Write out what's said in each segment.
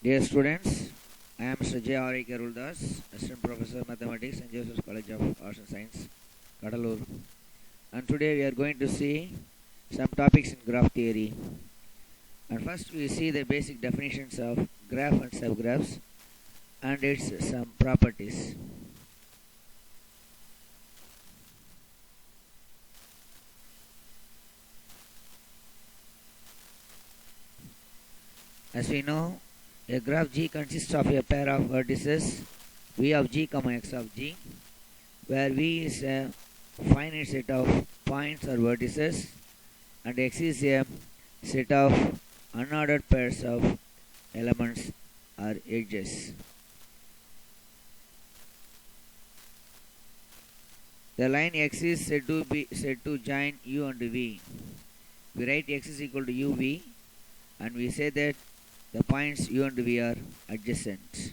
Dear students, I am Mr. J. R. A. Karuldas, Assistant Professor Mathematics and Joseph's College of Arts and Science, Kadalur. And today we are going to see some topics in graph theory. And first we see the basic definitions of graph and subgraphs and its some properties. As we know, a graph G consists of a pair of vertices v of g, x of g, where v is a finite set of points or vertices and x is a set of unordered pairs of elements or edges. The line x is said to join u and v. We write x is equal to uv and we say that the points u and v are adjacent.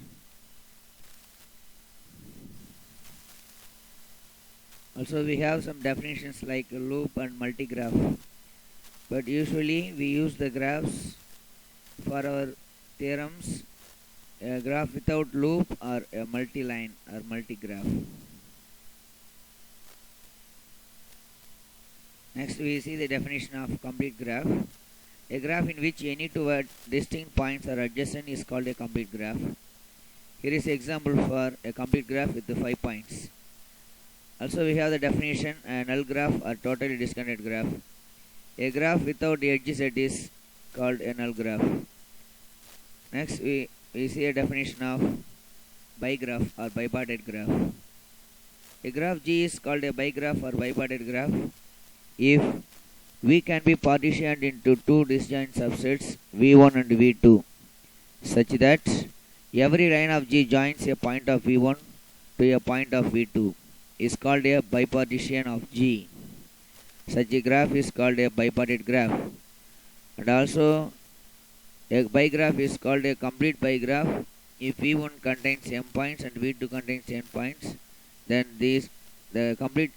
Also we have some definitions like loop and multigraph, but usually we use the graphs for our theorems, a graph without loop or a multi-line or multigraph. Next we see the definition of complete graph. A graph in which any two distinct points are adjacent is called a complete graph. Here is an example for a complete graph with the 5 points. Also we have the definition a null graph or totally disconnected graph. A graph without the edge set is called a null graph. Next we see a definition of bigraph or bipartite graph. A graph G is called a bigraph or bipartite graph if V can be partitioned into two disjoint subsets V1 and V2 such that every line of G joins a point of V1 to a point of V2 is called a bipartition of G. Such a graph is called a bipartite graph. And also a bigraph is called a complete bigraph if V1 contains m points and V2 contains n points. Then the complete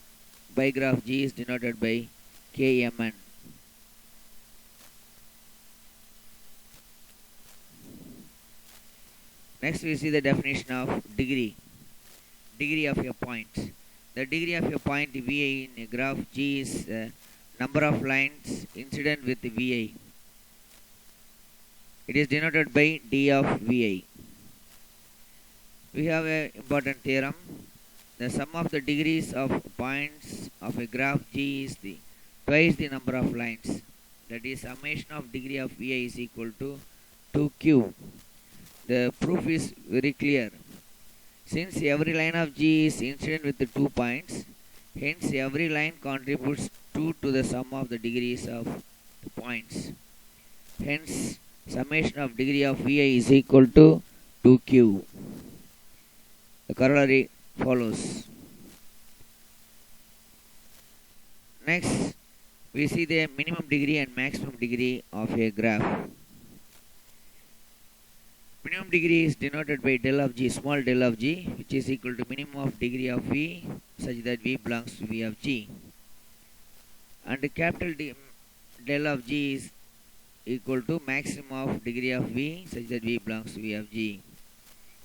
bigraph G is denoted by Kmn. Next we see the definition of degree of a point. The degree of a point Vi in a graph G is the number of lines incident with Vi. It is denoted by d of Vi. We have an important theorem. The sum of the degrees of points of a graph G is twice the number of lines. That is, summation of degree of Vi is equal to 2q. The proof is very clear. Since every line of G is incident with the 2 points, hence every line contributes 2 to the sum of the degrees of the points. Hence, summation of degree of Vi is equal to 2q. The corollary follows. Next, we see the minimum degree and maximum degree of a graph. Minimum degree is denoted by del of G, small del of G, which is equal to minimum of degree of V such that V belongs to V of G. And the capital del of G is equal to maximum of degree of V such that V belongs to V of G.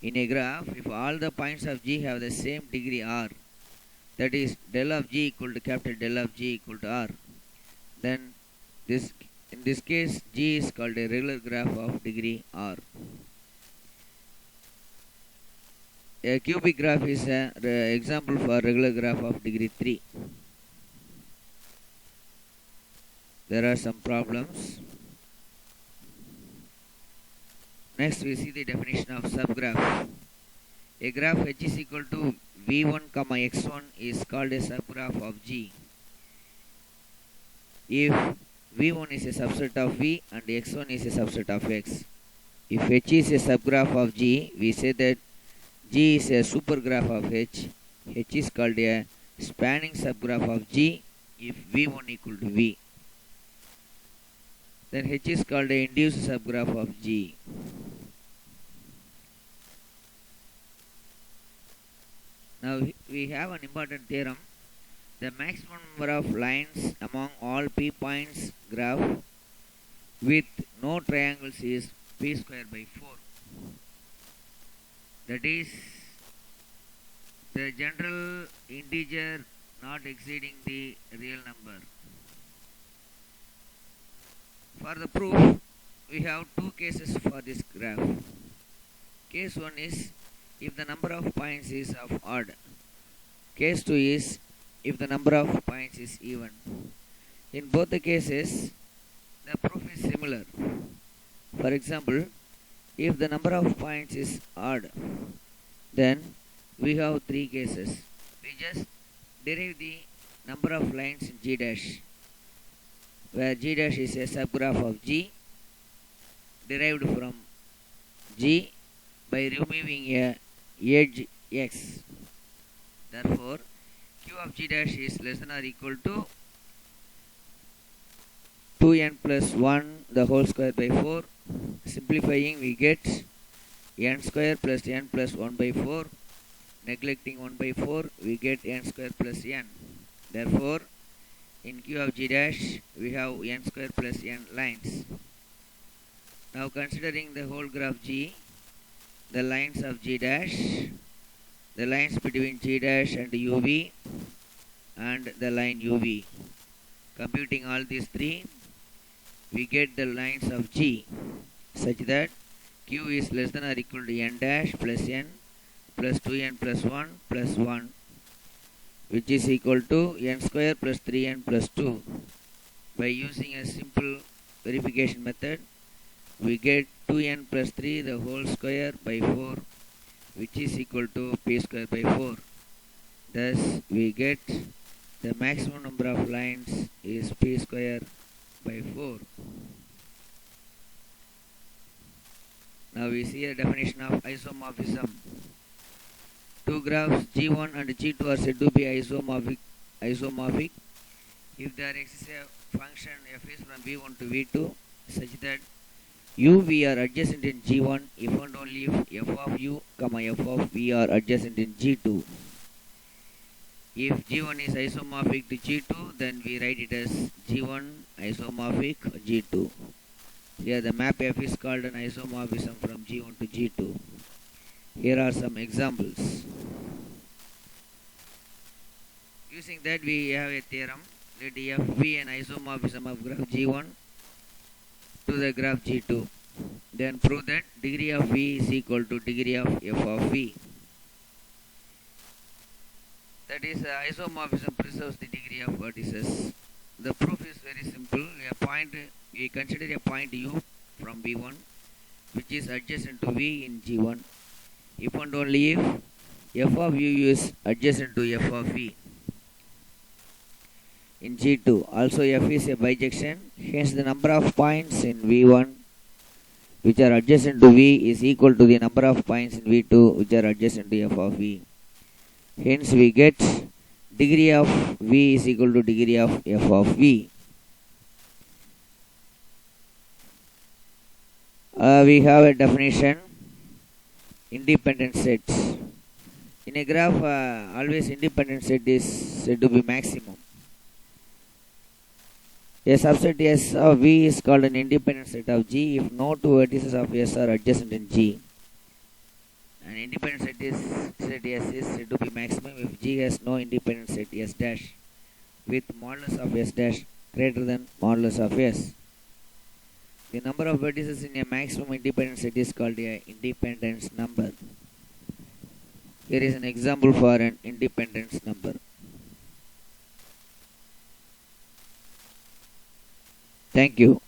In a graph, if all the points of G have the same degree R, that is del of G equal to capital del of G equal to R, then in this case G is called a regular graph of degree R. A cubic graph is an example for regular graph of degree 3. There are some problems. Next we see the definition of subgraph. A graph H is equal to V1, x1 is called a subgraph of G if V1 is a subset of V and x1 is a subset of X. If H is a subgraph of G, we say that G is a supergraph of H. H is called a spanning subgraph of G if V1 equal to V. Then H is called a induced subgraph of G. Now we have an important theorem. The maximum number of lines among all P points graph with no triangles is P square by 4. that is the general integer not exceeding the real number. For the proof, we have two cases for this graph. Case 1 is if the number of points is of odd. Case 2 is if the number of points is even. In both the cases, the proof is similar. For example, if the number of points is odd, then we have three cases. We just derive the number of lines in G dash, where G dash is a subgraph of G derived from G by removing a edge X. Therefore, Q of G dash is less than or equal to 2n plus 1 the whole square by 4. Simplifying, we get n square plus n plus 1 by 4. Neglecting 1 by 4, we get n square plus n. Therefore, in Q of G dash, we have n square plus n lines. Now considering the whole graph G, the lines of G dash, the lines between G dash and UV, and the line UV. Computing all these three, we get the lines of G such that Q is less than or equal to n dash plus n plus 2n plus 1 plus 1, which is equal to n square plus 3n plus 2. By using a simple verification method, we get 2n plus 3 the whole square by 4, which is equal to p square by 4. Thus, we get the maximum number of lines is p square by 4. Now we see a definition of isomorphism. Two graphs G1 and G2 are said to be isomorphic if there exists a function f is from V1 to V2 such that u, v are adjacent in G1 if and only if f of u, f of v are adjacent in G2. If G1 is isomorphic to G2, then we write it as G1 isomorphic G2. Here the map f is called an isomorphism from G1 to G2. Here are some examples. Using that, we have a theorem. Let f be an isomorphism of graph G1 to the graph G2. Then prove that degree of v is equal to degree of f of v. That is, isomorphism preserves the degree of vertices. The proof is very simple. We consider a point u from V1 which is adjacent to v in G1 if and only if f of u is adjacent to f of v in G2. Also, f is a bijection, hence the number of points in V1 which are adjacent to v is equal to the number of points in V2 which are adjacent to f of v. Hence we get degree of v is equal to degree of f of v. We have a definition, independent sets. In a graph, always independent set is said to be maximum. A subset S of V is called an independent set of G if no two vertices of S are adjacent in G. An independent set S is said to be maximum if G has no independent set S dash with modulus of S dash greater than modulus of S. The number of vertices in a maximum independent set is called an independence number. Here is an example for an independence number. Thank you.